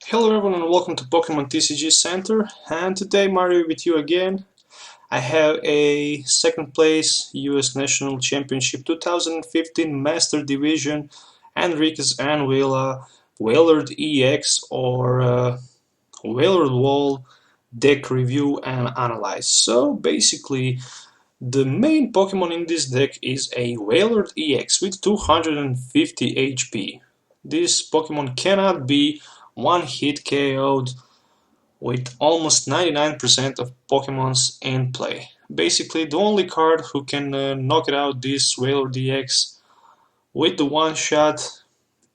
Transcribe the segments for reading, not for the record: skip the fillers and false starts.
Hello everyone and welcome to Pokemon TCG Center, and today Mario with you again. I have a second place US National Championship 2015 Master Division Enrique Avila Wailord EX or Wailord Wall deck review and analyze. So basically the main Pokemon in this deck is a Wailord EX with 250 HP. This Pokemon cannot be one hit KO'd with almost 99% of Pokemons in play. Basically, the only card who can knock it out this Wailord EX with the one shot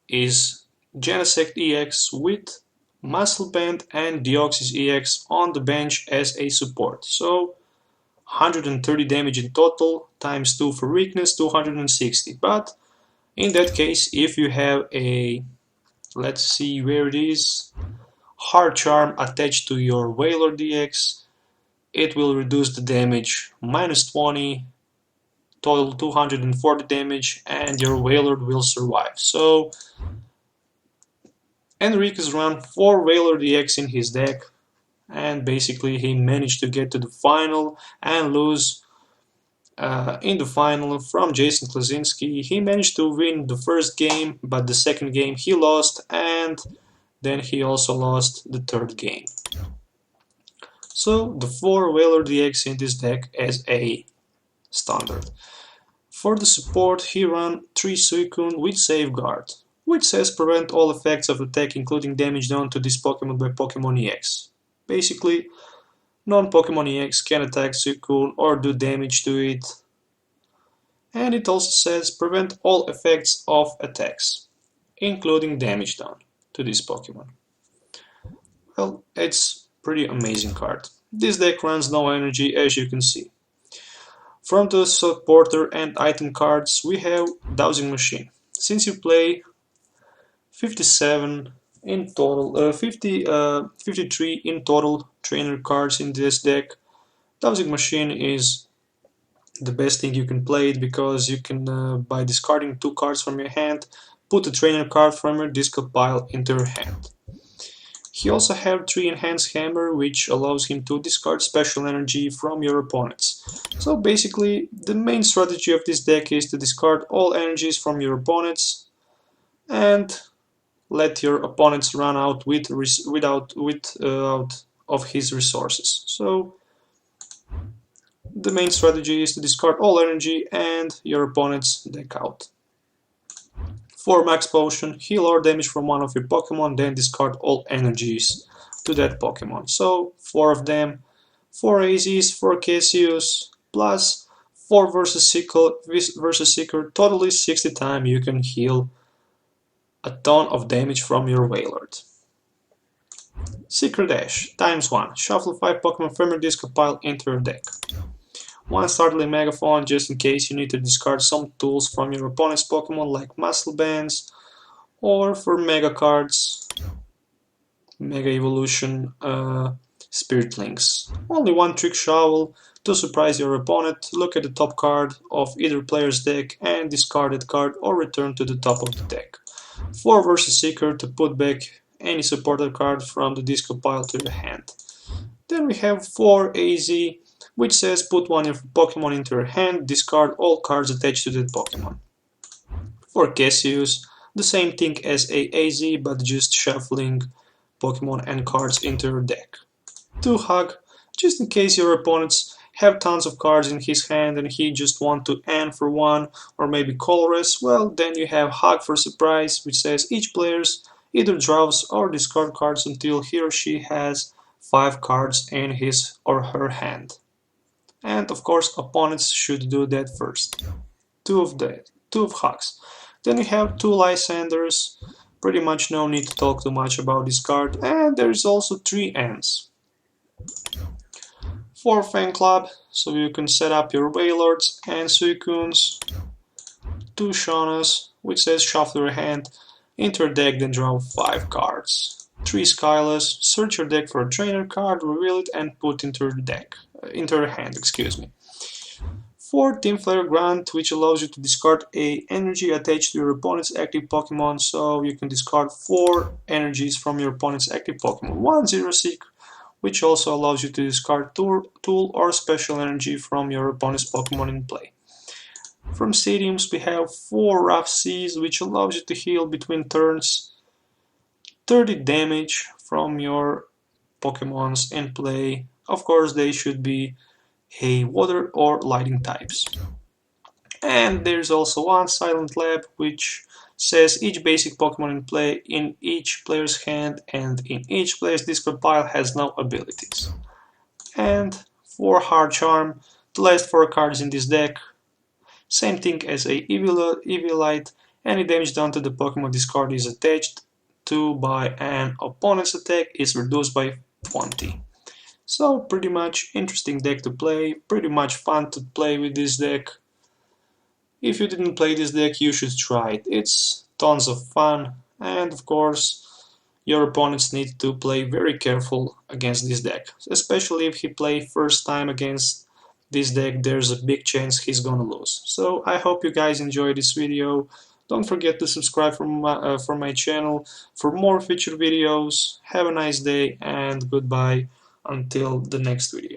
is Genesect EX with Muscle Band and Deoxys EX on the bench as a support. So 130 damage in total, times 2 for weakness, 260. But in that case, if you have a, let's see where it is, Hard Charm attached to your Wailord DX, it will reduce the damage minus 20, total 240 damage, and your Wailord will survive. So Enrique's run 4 Wailord DX in his deck, and basically he managed to get to the final and lose in the final from Jason Klasinski. He managed to win the first game, but the second game he lost, and then he also lost the third game. So the 4 Wailord DX in this deck as a standard. For the support he ran 3 Suicune with Safeguard, which says prevent all effects of attack including damage done to this Pokemon by Pokemon EX. Basically, non-Pokemon EX can attack Suicune or do damage to it. And it also says prevent all effects of attacks, including damage done to this Pokemon. Well, it's pretty amazing card. This deck runs no energy, as you can see. From the supporter and item cards we have Dowsing Machine. Since you play 57 in total, 53 in total trainer cards in this deck, Dowsing Machine is the best thing you can play it because you can, by discarding 2 cards from your hand, put a trainer card from your discard pile into your hand. He also has 3 Enhanced Hammer, which allows him to discard special energy from your opponents. So basically, the main strategy of this deck is to discard all energies from your opponents and let your opponents run out out of his resources. So the main strategy is to discard all energy and your opponent's deck out. For Max Potion, heal or damage from one of your Pokemon, then discard all energies to that Pokemon. So 4 of them, 4 AZs, 4 Cassius, plus 4 versus Seeker, totally 60 times you can heal a ton of damage from your Wailord. Secret Dash, times 1, shuffle 5 Pokemon from your discard pile into your deck. 1 Startling Megaphone just in case you need to discard some tools from your opponent's Pokemon like Muscle Bands, or for Mega cards, Mega Evolution, Spirit Links. Only 1 Trick Shovel to surprise your opponent, look at the top card of either player's deck and discard that card or return to the top of the deck. 4 versus Seeker to put back any supported card from the discard pile to your hand. Then we have 4 AZ, which says put one of your Pokemon into your hand, discard all cards attached to that Pokemon. For Cassius, the same thing as a AZ, but just shuffling Pokemon and cards into your deck. 2 Hug, just in case your opponents have tons of cards in his hand and he just want to end for one, or maybe Colress, well then you have Hug for surprise, which says each player either draws or discard cards until he or she has 5 cards in his or her hand. And of course opponents should do that first. 2 of Hugs. Then we have 2 Lysanders, pretty much no need to talk too much about this card, and there is also 3 Ents. 4 Fan Club, so you can set up your Wailords and Suicunes. 2 Shaunas, which says shuffle your hand, into your deck then draw 5 cards. 3 Skyless, search your deck for a trainer card, reveal it and put into your hand, excuse me. 4 Team Flare Grant, which allows you to discard a energy attached to your opponent's active Pokemon, so you can discard 4 energies from your opponent's active Pokemon. 1 Zero Seek, which also allows you to discard tool or special energy from your opponent's Pokemon in play. From Stadiums we have 4 Rough Seas, which allows you to heal between turns 30 damage from your Pokemons in play. Of course, they should be water or lighting types. And there's also one Silent Lab, which says each basic Pokemon in play in each player's hand and in each player's discard pile has no abilities. And 4 Hard Charm, the last 4 cards in this deck. Same thing as a Eviolite, any damage done to the Pokemon discard is attached to by an opponent's attack is reduced by 20. So pretty much interesting deck to play, pretty much fun to play with this deck. If you didn't play this deck, you should try it. It's tons of fun, and of course your opponents need to play very careful against this deck. Especially if he plays first time against this deck, there's a big chance he's gonna lose. So I hope you guys enjoyed this video. Don't forget to subscribe for my channel for more featured videos. Have a nice day and goodbye until the next video.